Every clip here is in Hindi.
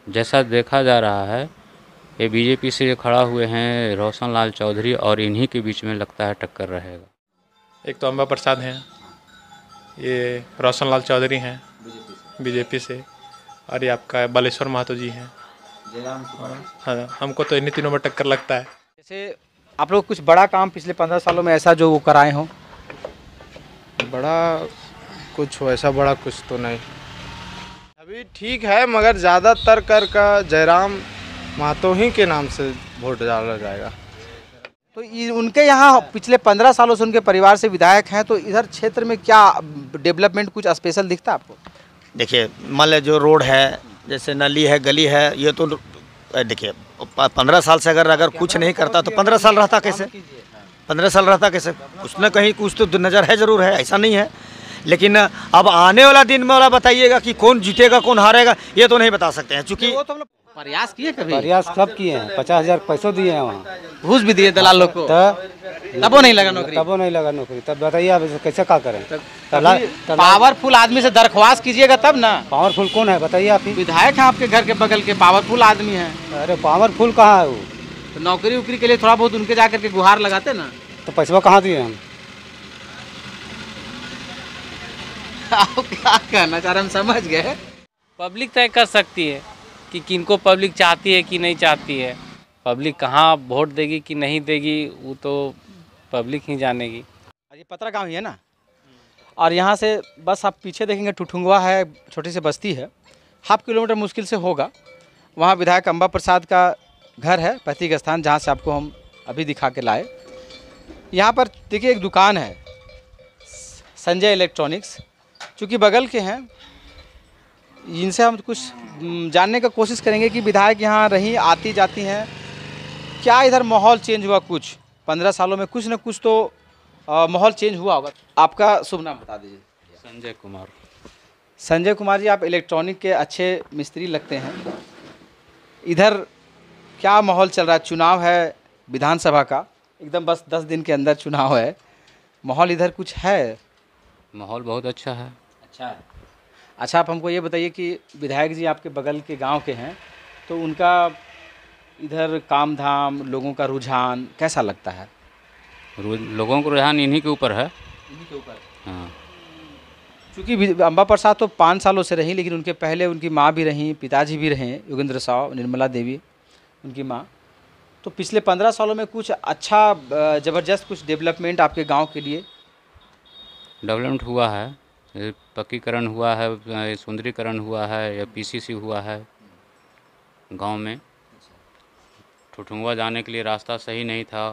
जैसा देखा जा रहा है, ये बीजेपी से जो खड़ा हुए हैं रोशन लाल चौधरी, और इन्हीं के बीच में लगता है टक्कर रहेगा। एक तो अम्बा प्रसाद हैं, ये रोशन लाल चौधरी हैं बीजेपी से, और ये आपका बालेश्वर महतो जी हैं। हाँ, हमको तो इन्हीं तीनों में टक्कर लगता है। जैसे आप लोग कुछ बड़ा काम पिछले 15 सालों में ऐसा जो वो कराए हों? बड़ा कुछ वैसा बड़ा कुछ तो नहीं, अभी ठीक है, मगर ज़्यादातर कर का जयराम महतो ही के नाम से वोट डाला जाएगा। तो उनके यहाँ पिछले 15 सालों से उनके परिवार से विधायक हैं, तो इधर क्षेत्र में क्या डेवलपमेंट कुछ स्पेशल दिखता है आपको? देखिए, मान लीजिए जो रोड है, जैसे नली है, गली है, ये तो देखिए 15 साल से अगर कुछ नहीं करता तो 15 साल रहता कैसे? 15 साल रहता कैसे? कुछ न कहीं कुछ तो नज़र है, ज़रूर है, ऐसा नहीं है। लेकिन अब आने वाला दिन में वाला बताइएगा कि कौन जीतेगा कौन हारेगा, ये तो नहीं बता सकते हैं, चूँकि वो तो हम लोग प्रयास किए कभी? प्रयास सब किए हैं, 50,000 पैसों दिए हैं वहाँ, घूस भी दिए दलाल लोग को, तबो नहीं लगा नौकरी। तबो नहीं लगा नौकरी। तब बताइए आप कैसे क्या करें? पावरफुल आदमी से दरख्वास्त कीजिएगा तब ना। पावरफुल कौन है बताइए आप ही? विधायक हैं आपके घर के बगल के, पावरफुल आदमी हैं। अरे पावरफुल कहाँ है वो? तो नौकरी उकरी के लिए थोड़ा बहुत उनके जाकर के गुहार लगाते ना। तो पैसा कहाँ दिए हम? आप क्या कहना चाह रहे, हम समझ गए। पब्लिक तय कर सकती है कि किनको पब्लिक चाहती है कि नहीं चाहती है। पब्लिक कहाँ वोट देगी कि नहीं देगी वो तो पब्लिक ही जानेगी। ये पतरा गाँव ही है ना, और यहाँ से बस आप पीछे देखेंगे टुठुंगवा है, छोटी सी बस्ती है, हाफ किलोमीटर मुश्किल से होगा। वहाँ विधायक अम्बा प्रसाद का घर है, पैतृक स्थान, जहाँ से आपको हम अभी दिखा के लाए। यहाँ पर देखिए एक दुकान है संजय इलेक्ट्रॉनिक्स, चूँकि बगल के हैं, इनसे हम कुछ जानने का कोशिश करेंगे कि विधायक यहाँ रही आती जाती हैं, क्या इधर माहौल चेंज हुआ? कुछ 15 सालों में कुछ न कुछ तो माहौल चेंज हुआ होगा। आपका शुभ नाम बता दीजिए। संजय कुमार। संजय कुमार जी, आप इलेक्ट्रॉनिक के अच्छे मिस्त्री लगते हैं। इधर क्या माहौल चल रहा है? चुनाव है विधानसभा का, एकदम बस 10 दिन के अंदर चुनाव है, माहौल इधर कुछ है? माहौल बहुत अच्छा है। अच्छा है। अच्छा, आप हमको ये बताइए कि विधायक जी आपके बगल के गांव के हैं, तो उनका इधर काम धाम, लोगों का रुझान कैसा लगता है? लोगों को रुझान इन्हीं के ऊपर है। इन्हीं के ऊपर? हाँ, क्योंकि अम्बा प्रसाद तो 5 सालों से रही, लेकिन उनके पहले उनकी माँ भी रहीं, पिताजी भी रहे, योगेंद्र साव, निर्मला देवी उनकी माँ। तो पिछले 15 सालों में कुछ अच्छा ज़बरदस्त कुछ डेवलपमेंट आपके गाँव के लिए? डेवलपमेंट हुआ है, पक्कीकरण हुआ है, सुंदरीकरण हुआ है, या पीसीसी हुआ है गांव में। ठुठुंगवा जाने के लिए रास्ता सही नहीं था,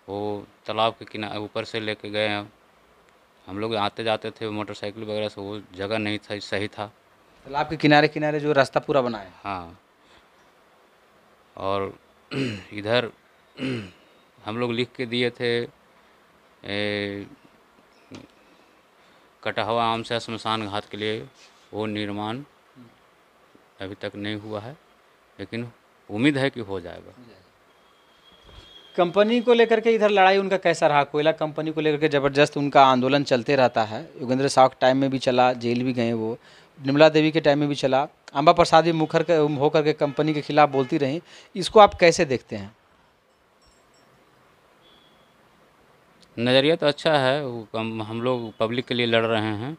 वो तालाब के किनारे ऊपर से लेके गए, हम लोग आते जाते थे मोटरसाइकिल वगैरह से, वो जगह नहीं था, सही था। तालाब के किनारे किनारे जो रास्ता पूरा बना है? हाँ, और इधर हम लोग लिख के दिए थे, कटा हुआ आम से श्मशान घाट के लिए, वो निर्माण अभी तक नहीं हुआ है, लेकिन उम्मीद है कि हो जाएगा। कंपनी को लेकर के इधर लड़ाई उनका कैसा रहा? कोयला कंपनी को लेकर के ज़बरदस्त उनका आंदोलन चलते रहता है, योगेंद्र साव के टाइम में भी चला, जेल भी गए वो, निर्मला देवी के टाइम में भी चला, अम्बा प्रसाद भी मुखर होकर के कंपनी के खिलाफ बोलती रहीं। इसको आप कैसे देखते हैं? नज़रिया तो अच्छा है, हम लोग पब्लिक के लिए लड़ रहे हैं,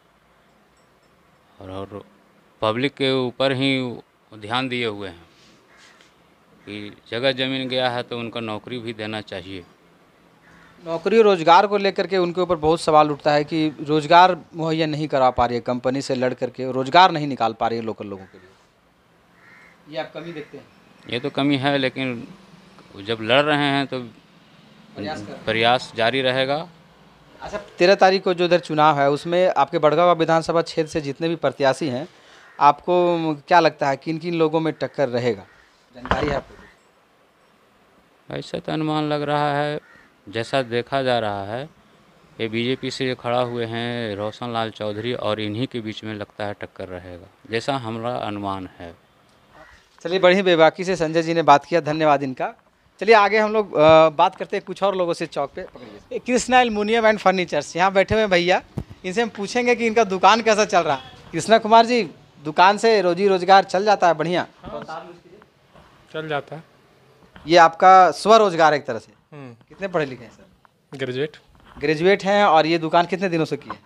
और पब्लिक के ऊपर ही ध्यान दिए हुए हैं कि जगह ज़मीन गया है तो उनका नौकरी भी देना चाहिए। नौकरी रोजगार को लेकर के उनके ऊपर बहुत सवाल उठता है कि रोजगार मुहैया नहीं करा पा रही है, कंपनी से लड़ करके रोजगार नहीं निकाल पा रही है लोकल लोगों के लिए। ये आप कमी देखते हैं? ये तो कमी है, लेकिन जब लड़ रहे हैं तो प्रयास जारी रहेगा। अच्छा, 13 तारीख को जो इधर चुनाव है उसमें आपके बड़गांव विधानसभा क्षेत्र से जितने भी प्रत्याशी हैं, आपको क्या लगता है किन किन लोगों में टक्कर रहेगा? जानकारी है आपको? ऐसा तो अनुमान लग रहा है, जैसा देखा जा रहा है, ये बीजेपी से जो खड़ा हुए हैं रोशन लाल चौधरी, और इन्हीं के बीच में लगता है टक्कर रहेगा, जैसा हमारा अनुमान है। चलिए, बड़ी बेबाकी से संजय जी ने बात किया, धन्यवाद इनका। चलिए आगे हम लोग बात करते हैं कुछ और लोगों से। चौक पे पकड़िए, कृष्णा एल्युमिनियम एंड फर्नीचर्स, यहाँ बैठे हुए भैया, इनसे हम पूछेंगे कि इनका दुकान कैसा चल रहा है। कृष्णा कुमार जी, दुकान से रोजी रोजगार चल जाता है बढ़िया? चल जाता है। ये आपका स्वरोजगार एक तरह से। कितने पढ़े लिखे हैं सर? ग्रेजुएट ग्रेजुएट हैं। और ये दुकान कितने दिनों से की है?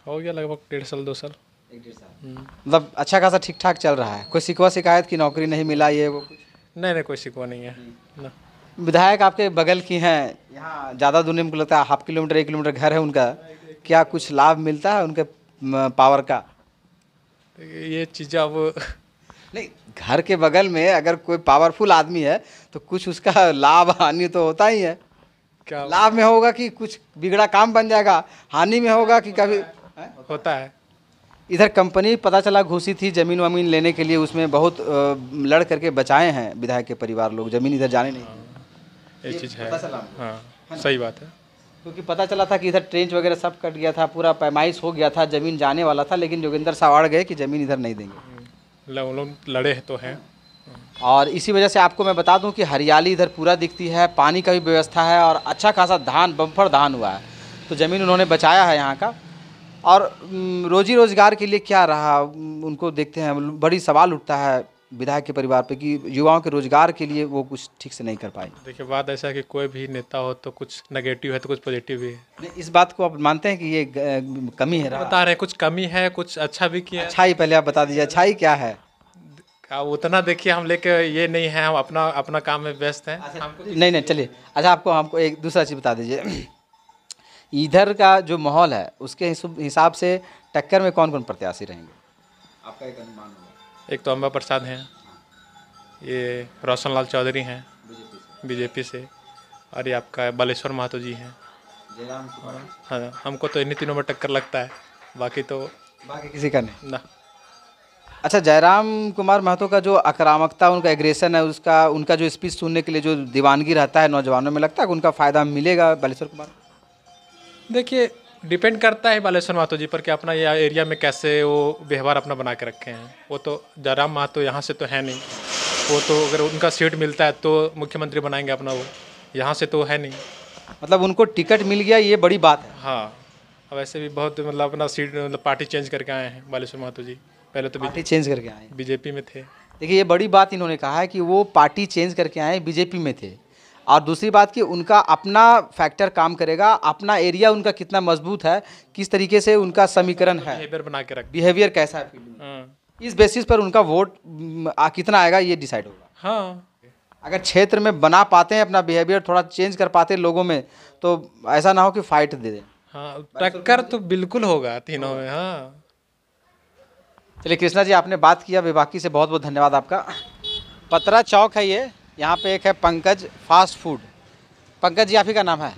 हो गया लगभग 1.5 साल 2 साल। 1-1.5 साल। मतलब अच्छा खासा ठीक ठाक चल रहा है? कोई शिकवा शिकायत की नौकरी नहीं मिला ये वो कुछ? नहीं कोई शिकवा नहीं है ना। विधायक आपके बगल की हैं, यहाँ ज़्यादा दूर नहीं, मुझको लगता है 1/2 किलोमीटर 1 किलोमीटर घर है उनका। क्या कुछ लाभ मिलता है उनके पावर का? ये चीज़ अब नहीं, घर के बगल में अगर कोई पावरफुल आदमी है तो कुछ उसका लाभ हानि तो होता ही है। क्या लाभ में होगा कि कुछ बिगड़ा काम बन जाएगा, हानि में होगा कि कभी होता है। इधर कंपनी पता चला घुसी थी ज़मीन वमीन लेने के लिए, उसमें बहुत लड़ करके बचाए हैं विधायक के परिवार लोग, ज़मीन इधर जाने नहीं दी। ये चीज़ है। पता चला? हाँ सही बात है। क्योंकि पता चला था कि इधर ट्रेंच वगैरह सब कट गया था, पूरा पैमाइश हो गया था, ज़मीन जाने वाला था, लेकिन जोगिंदर साहब अड़ गए कि ज़मीन इधर नहीं देंगे। लोग लड़े तो हैं। और इसी वजह से आपको मैं बता दूं कि हरियाली इधर पूरा दिखती है, पानी का भी व्यवस्था है और अच्छा खासा धान, बम्पर धान हुआ है, तो ज़मीन उन्होंने बचाया है यहाँ का। और रोजी रोजगार के लिए क्या रहा उनको देखते हैं, बड़ी सवाल उठता है विधायक के परिवार पे कि युवाओं के रोजगार के लिए वो कुछ ठीक से नहीं कर पाए। देखिए बात ऐसा है कि कोई भी नेता हो तो कुछ नेगेटिव है तो कुछ पॉजिटिव भी है। नहीं, इस बात को आप मानते हैं कि ये कमी है? बता रहे हैं कुछ कमी है, कुछ अच्छा भी किया। अच्छाई पहले आप बता दीजिए, अच्छाई क्या है? अब उतना देखिए हम लेके ये नहीं है, हम अपना काम में व्यस्त हैं। नहीं चलिए, अच्छा हमको एक दूसरा चीज़ बता दीजिए। इधर का जो माहौल है उसके हिसाब से टक्कर में कौन कौन प्रत्याशी रहेंगे आपका एक अनुमान होगा? एक तो अम्बा प्रसाद हैं, ये रोशन लाल चौधरी हैं बीजेपी से, और ये आपका बालेश्वर महतो जी हैं। हाँ हमको तो इन्हीं तीनों में टक्कर लगता है, बाकी किसी का नहीं ना। अच्छा, जयराम कुमार महतो का जो आक्रामकता, उनका एग्रेशन है, उनका जो स्पीच सुनने के लिए जो दीवानगी रहता है नौजवानों में, लगता है कि उनका फ़ायदा मिलेगा बालेश्वर कुमार? देखिए डिपेंड करता है बालेश्वर महतो जी पर कि अपना ये एरिया में कैसे वो व्यवहार अपना बना के रखे हैं। वो तो जयराम महतो यहाँ से तो है नहीं, वो तो अगर उनका सीट मिलता है तो मुख्यमंत्री बनाएंगे अपना, वो यहाँ से तो है नहीं। मतलब उनको टिकट मिल गया, ये बड़ी बात है। हाँ, अब ऐसे भी बहुत मतलब अपना सीट मतलब पार्टी चेंज करके आए हैं बालेश्वर महतो जी। पहले तो पार्टी चेंज करके आए, बीजेपी में थे। देखिए ये बड़ी बात इन्होंने कहा है कि वो पार्टी चेंज करके आए, बीजेपी में थे। और दूसरी बात कि उनका अपना फैक्टर काम करेगा, अपना एरिया उनका कितना मजबूत है, किस तरीके से उनका समीकरण है, बिहेवियर बना के रख, बिहेवियर कैसा है, इस बेसिस पर उनका वोट कितना आएगा ये डिसाइड होगा। हाँ, अगर क्षेत्र में बना पाते हैं अपना बिहेवियर, थोड़ा चेंज कर पाते हैं लोगों में, तो ऐसा ना हो कि फाइट दे दें। हाँ, टक्कर तो बिल्कुल होगा तीनों में। हाँ चलिए कृष्णा जी, आपने बात किया, विभागी से बहुत बहुत धन्यवाद आपका। पतरा चौक है ये, यहाँ पे एक है पंकज फास्ट फूड। पंकज जी, आप ही का नाम है?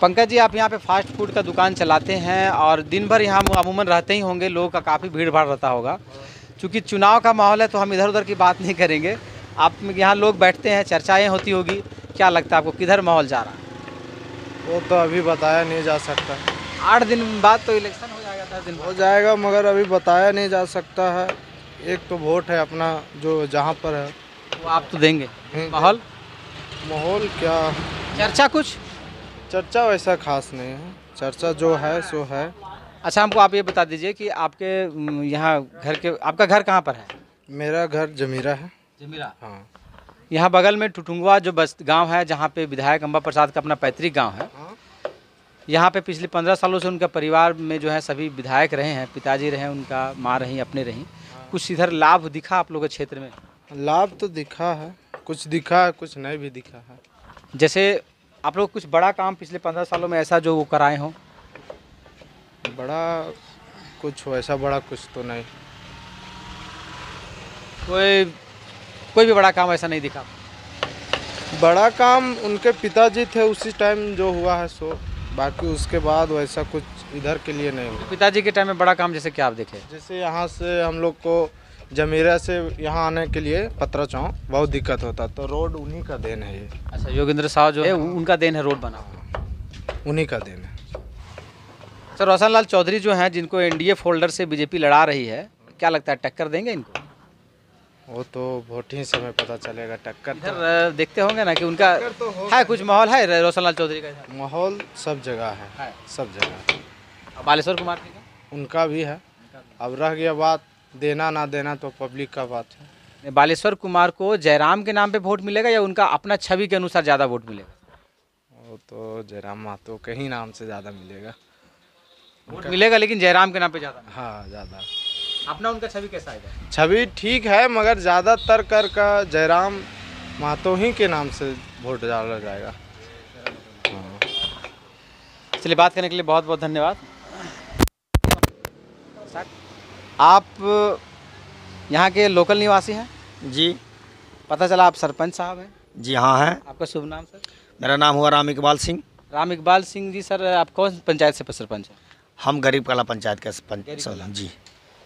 पंकज जी, आप यहाँ पे फास्ट फूड का दुकान चलाते हैं और दिन भर यहाँ अमूमन रहते ही होंगे, लोगों का काफ़ी भीड़ भाड़ रहता होगा। चूँकि चुनाव का माहौल है तो हम इधर उधर की बात नहीं करेंगे, आप यहाँ लोग बैठते हैं, चर्चाएँ होती होगी, क्या लगता है आपको किधर माहौल जा रहा है? वो तो अभी बताया नहीं जा सकता। 8 दिन बाद तो इलेक्शन हो जाएगा, 10 दिन हो जाएगा, मगर अभी बताया नहीं जा सकता है। एक तो वोट है अपना जो जहाँ पर है वो आप तो देंगे। माहौल क्या, चर्चा कुछ चर्चा वैसा खास नहीं है, चर्चा जो है सो है। अच्छा, हमको आप ये बता दीजिए कि आपके यहाँ आपका घर कहाँ पर है? मेरा घर जमीरा है। जमीरा? हाँ। यहाँ बगल में टुटुंगवा जो बस गांव है, जहाँ पे विधायक अम्बा प्रसाद का अपना पैतृक गांव है। यहाँ पे पिछले 15 सालों से उनका परिवार में जो है सभी विधायक रहे हैं, पिताजी रहे, उनका माँ रही, अपने रही। कुछ इधर लाभ दिखा आप लोगों के क्षेत्र में? लाभ तो दिखा है, कुछ दिखा है, कुछ नहीं भी दिखा है। जैसे आप लोग कुछ बड़ा काम पिछले 15 सालों में ऐसा जो वो कराए हों? बड़ा कुछ वैसा बड़ा कुछ तो नहीं, कोई भी बड़ा काम ऐसा नहीं दिखा? बड़ा काम उनके पिताजी थे उसी टाइम जो हुआ है सो, बाकी उसके बाद वैसा कुछ इधर के लिए नहीं हुआ। पिताजी के टाइम में बड़ा काम जैसे क्या आप देखे? जैसे यहाँ से हम लोग को जमीरा से यहाँ आने के लिए पतरा चौक बहुत दिक्कत होता, तो रोड उन्हीं का देन है ये। अच्छा, योगेंद्र साहब जो है उनका देन है रोड बना, उन्हीं का देन है। सर, रोशन लाल चौधरी जो हैं, जिनको एनडीए फोल्डर से बीजेपी लड़ा रही है, क्या लगता है टक्कर देंगे इनको? वो तो वोट ही समय पता चलेगा। टक्कर इधर देखते होंगे ना कि उनका है कुछ माहौल है रोशन लाल चौधरी का? माहौल सब जगह है, सब जगह। बालेश्वर कुमार जी का? उनका भी है। अब रह गया बात देना ना देना तो पब्लिक का बात है। बालेश्वर कुमार को जयराम के नाम पे वोट मिलेगा या उनका अपना छवि के अनुसार ज़्यादा वोट मिलेगा? वो तो जयराम महतो के ही नाम से ज़्यादा मिलेगा। वोट मिलेगा लेकिन जयराम के नाम पे ज़्यादा। हाँ, ज़्यादा। अपना उनका छवि कैसा है? छवि ठीक है मगर ज़्यादातर कर का जयराम महतो ही के नाम से वोट डाला जाएगा। हाँ। चलिए, बात करने के लिए बहुत बहुत धन्यवाद। आप यहाँ के लोकल निवासी हैं? जी पता चला आप सरपंच साहब हैं। जी हाँ है। आपका शुभ नाम सर? मेरा नाम हुआ राम इकबाल सिंह। राम इकबाल सिंह जी। सर, आप कौन पंचायत से सरपंच हैं? हम गरीब कला पंचायत के सरपंच। जी।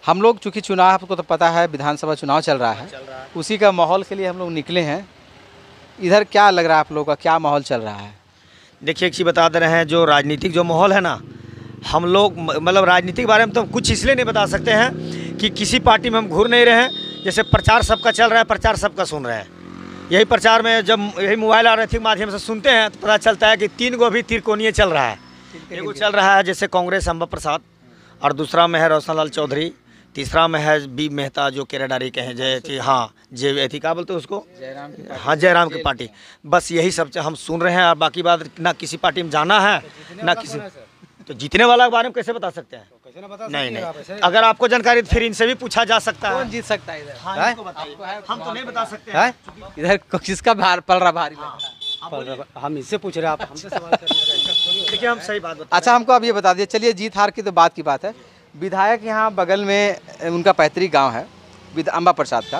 हम लोग चूँकि चुनाव, आपको तो पता है विधानसभा चुनाव चल रहा है, उसी का माहौल के लिए हम लोग निकले हैं। इधर क्या लग रहा है आप लोगों का, क्या माहौल चल रहा है? देखिए, एक चीज़ बता दे रहे हैं, जो राजनीतिक जो माहौल है ना, हम लोग मतलब राजनीति के बारे में तो कुछ इसलिए नहीं बता सकते हैं कि किसी पार्टी में हम घूर नहीं रहे हैं। जैसे प्रचार सबका चल रहा है, प्रचार सबका सुन रहे हैं। यही प्रचार में जब यही मोबाइल और के माध्यम से सुनते हैं तो पता चलता है कि 3 गो अभी तिरकोनीय चल रहा है। एगो चल रहा है जैसे कांग्रेस अंबा प्रसाद, और दूसरा में है रोशन लाल चौधरी, तीसरा में है बी मेहता जो केराडारी के हैं, जय हाँ जय थी क्या बोलते हैं उसको, हाँ जयराम की पार्टी। बस यही सब हम सुन रहे हैं, और बाकी बात ना किसी पार्टी में जाना है ना किसी। तो जीतने वाला के बारे में कैसे बता सकते हैं? नहीं, अगर आपको जानकारी फिर इनसे भी पूछा जा सकता है। कौन जीत सकता है इधर? हाँ, इनको बताइए। हम तो नहीं बता सकते हैं। इधर किसका पलड़ा भारी लग रहा है? हम इससे पूछ रहे हैं, आप हमसे सवाल कर रहे हैं। देखिए, हम सही बात बता। अच्छा, हमको अब ये बता दिए। चलिए, जीत हार की तो बात की बात है। विधायक यहाँ बगल में उनका पैतृक गांव है अंबा प्रसाद का।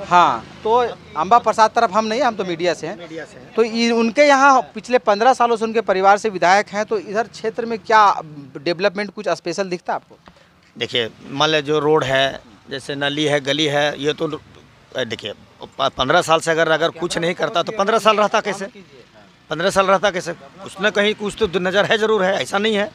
हाँ, तो अंबा प्रसाद तरफ हम नहीं, हम तो मीडिया से हैं। तो उनके यहाँ पिछले 15 सालों से उनके परिवार से विधायक हैं, तो इधर क्षेत्र में क्या डेवलपमेंट कुछ स्पेशल दिखता है आपको? देखिए, मान लीजिए जो रोड है, जैसे नली है, गली है, ये तो देखिए 15 साल से अगर कुछ नहीं करता तो 15 साल रहता कैसे? 15 साल रहता कैसे? कुछ न कहीं कुछ तो नज़र है, ज़रूर है, ऐसा नहीं है।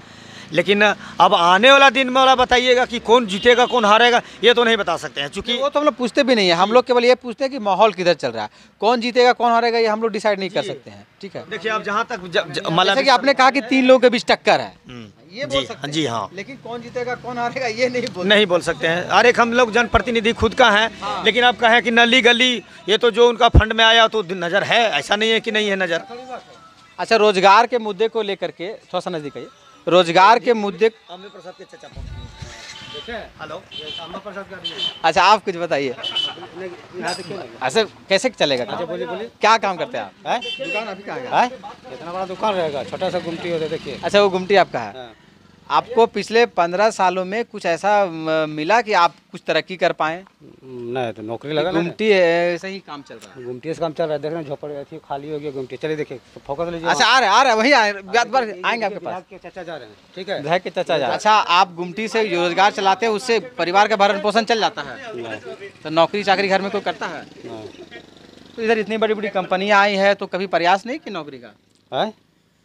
लेकिन अब आने वाला दिन में वाला बताइएगा कि कौन जीतेगा कौन हारेगा, ये तो नहीं बता सकते हैं, क्योंकि वो तो हम लोग पूछते भी नहीं है। हम लोग केवल ये पूछते हैं कि माहौल किधर चल रहा है, कौन जीतेगा कौन हारेगा ये हम लोग डिसाइड नहीं कर सकते हैं। ठीक है, देखिए, अब जहाँ तक जैसे कि आपने कहा कि 3 लोगों के बीच टक्कर है, ये बोल सकते हैं। जी हाँ, लेकिन कौन जीतेगा कौन हारेगा ये नहीं बोल सकते हैं। अरे हम लोग जनप्रतिनिधि खुद का है, लेकिन आप कहें कि नली गली ये तो जो उनका फंड में आया तो नज़र है, ऐसा नहीं है कि नहीं है नज़र। अच्छा, रोजगार के मुद्दे को लेकर के थोड़ा सा नजदीक आइए। रोजगार के मुद्दे, प्रसाद के चचा हेलो, अच्छा आप कुछ बताइए। ऐसे कैसे चलेगा? क्या काम करते हैं आप? दुकान अभी कहाँ है? इतना बड़ा दुकान रहेगा, छोटा सा गुमटी होता है, देखिए। अच्छा, वो गुमटी आपका है। आपको पिछले 15 सालों में कुछ ऐसा मिला कि आप कुछ तरक्की कर पाए? नहीं, तो नौकरी लगा ना। गुमटी ऐसे ही काम चल रहा है? गुमटी से काम चल रहा है, देख रहे हैं झोपड़ थी, खाली हो गया गुमटी। चलिए देखिए, फोकस लीजिए। अच्छा, आ रहे वही आएंगे आपके पास। के चाचा जा रहे हैं, ठीक है, विधायक के चाचा जा। अच्छा, आप गुमटी से रोजगार चलाते हैं, उससे परिवार का भरण पोषण चल जाता है? तो नौकरी चाकरी घर में कोई करता है? तो इधर इतनी बड़ी बड़ी कंपनियां आई है, तो कभी प्रयास नहीं कि नौकरी का?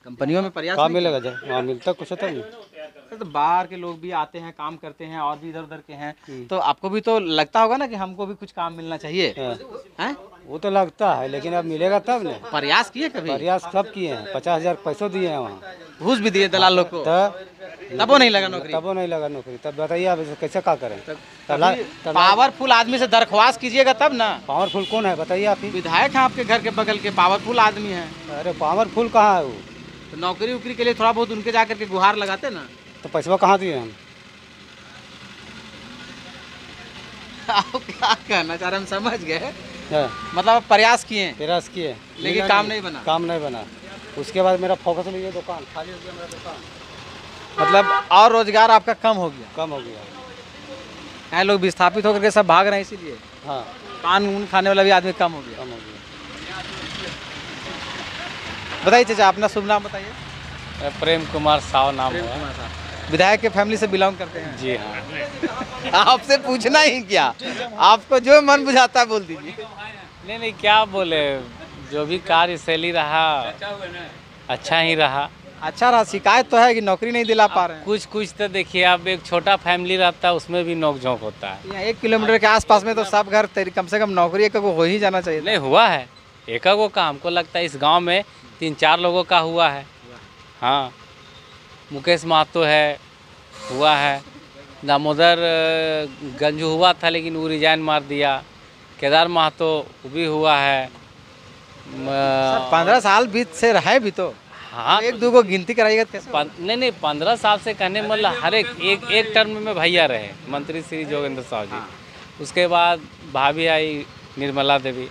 कंपनियों में प्रयास काम मिलेगा जाए, मिलता कुछ होता नहीं। तो बाहर के लोग भी आते हैं, काम करते हैं, और भी इधर उधर के हैं, तो आपको भी तो लगता होगा ना कि हमको भी कुछ काम मिलना चाहिए, हैं? वो तो लगता है, लेकिन अब मिलेगा तब ना। प्रयास किए कभी? प्रयास सब किए हैं, 50,000 पैसों दिए हैं वहाँ, घूस भी दिए दलाल लोग को, तबो नहीं लगा नौकरी। तबो नहीं लगा नौकरी। तब बताइए आप इसे कैसे क्या करें? पावरफुल आदमी से दरख्वास्त कीजिएगा तब ना। पावरफुल कौन है बताइए आप ही? विधायक है आपके घर के बगल के, पावरफुल आदमी है। अरे पावरफुल कहाँ है वो? तो नौकरी उकरी के लिए थोड़ा बहुत उनके जाकर के गुहार लगाते ना। तो पैसा कहाँ दिए हम? आप क्या कहना चाह रहे, हम समझ गए। मतलब प्रयास किए? प्रयास किए, लेकिन काम नहीं बना। काम नहीं बना। उसके बाद मेरा फोकस लीजिए, दुकान खाली हो गया मेरा दुकान। मतलब और रोजगार आपका कम हो गया? कम हो गया है, लोग विस्थापित होकर के सब भाग रहे हैं इसीलिए। हाँ, पान ऊन खाने वाला भी आदमी कम हो गया। कम हो गया। बताइए चाचा, अपना शुभ नाम बताइए। प्रेम कुमार साव नाम है। विधायक के फैमिली से बिलोंग करते हैं? जी हाँ। आपसे पूछना ही क्या, आपको जो मन बुझाता है बोल दीजिए। नहीं, क्या बोले, जो भी कार्यशैली रहा अच्छा ही रहा। अच्छा रहा, शिकायत तो है कि नौकरी नहीं दिला पा रहे हैं। कुछ तो देखिए, अब एक छोटा फैमिली रहता है, उसमें भी नोक झोंक होता है। यहाँ 1 किलोमीटर के आसपास में तो सब घर कम से कम नौकरी एक को हो ही जाना चाहिए। नहीं हुआ है, एक को का हमको लगता है इस गांव में 3-4 लोगों का हुआ है। हाँ, मुकेश महतो है, हुआ है। दामोदर गंजू हुआ था, लेकिन वो रिजाइन मार दिया। केदार महतो वो भी हुआ है। 15 साल बीत से रहे भी तो हाँ एक दो को गिनती कराइएगा तो कैसे होगा? नहीं 15 साल से कहने मतलब हर एक टर्म में भैया रहे मंत्री श्री जोगेंद्र साहु जी। उसके बाद भाभी आई निर्मला देवी,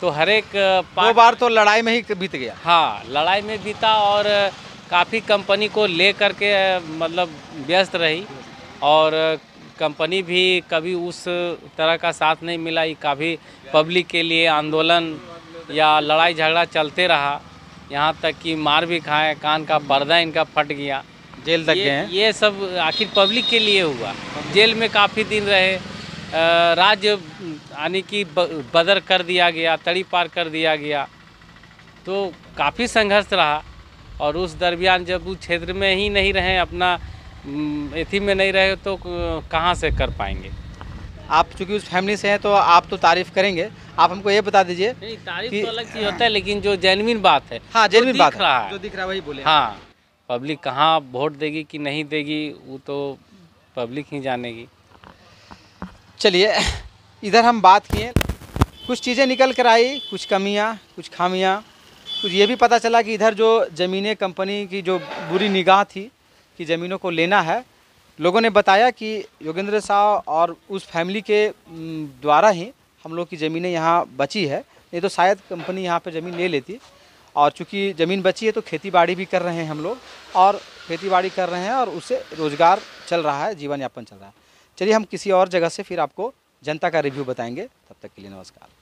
तो हर एक 2 बार तो लड़ाई में ही बीत गया। हाँ लड़ाई में बीता और काफ़ी कंपनी को ले करके मतलब व्यस्त रही और कंपनी भी कभी उस तरह का साथ नहीं मिला। काफ़ी पब्लिक के लिए आंदोलन या लड़ाई झगड़ा चलते रहा, यहाँ तक कि मार भी खाए, कान का पर्दा इनका फट गया, जेल तक गए हैं। ये सब आखिर पब्लिक के लिए हुआ। जेल में काफ़ी दिन रहे, राज्य यानी कि बदर कर दिया गया, तड़ी पार कर दिया गया, तो काफ़ी संघर्ष रहा। और उस दरमियान जब उस क्षेत्र में ही नहीं रहे, अपना एथी में नहीं रहे, तो कहाँ से कर पाएंगे। आप चूँकि उस फैमिली से हैं तो आप तो तारीफ़ करेंगे। आप हमको ये बता दीजिए। नहीं तारीफ तो अलग चीज़ होता है, लेकिन जो जेन्युइन बात है, हाँ जेन्युइन बात दिख रहा है, जो दिख रहा है वही बोले। हाँ पब्लिक कहाँ वोट देगी कि नहीं देगी वो तो पब्लिक ही जानेगी। चलिए इधर हम बात किए, कुछ चीज़ें निकल कर आई, कुछ कमियां, कुछ खामियां, कुछ ये भी पता चला कि इधर जो ज़मीनें कंपनी की जो बुरी निगाह थी कि ज़मीनों को लेना है, लोगों ने बताया कि योगेंद्र साहु और उस फैमिली के द्वारा ही हम लोग की ज़मीनें यहाँ बची है, नहीं तो शायद कंपनी यहाँ पे ज़मीन ले लेती। और चूँकि ज़मीन बची है तो खेती बाड़ी भी कर रहे हैं हम लोग, और खेती बाड़ी कर रहे हैं और उससे रोज़गार चल रहा है, जीवन यापन चल रहा है। चलिए हम किसी और जगह से फिर आपको जनता का रिव्यू बताएंगे, तब तक के लिए नमस्कार।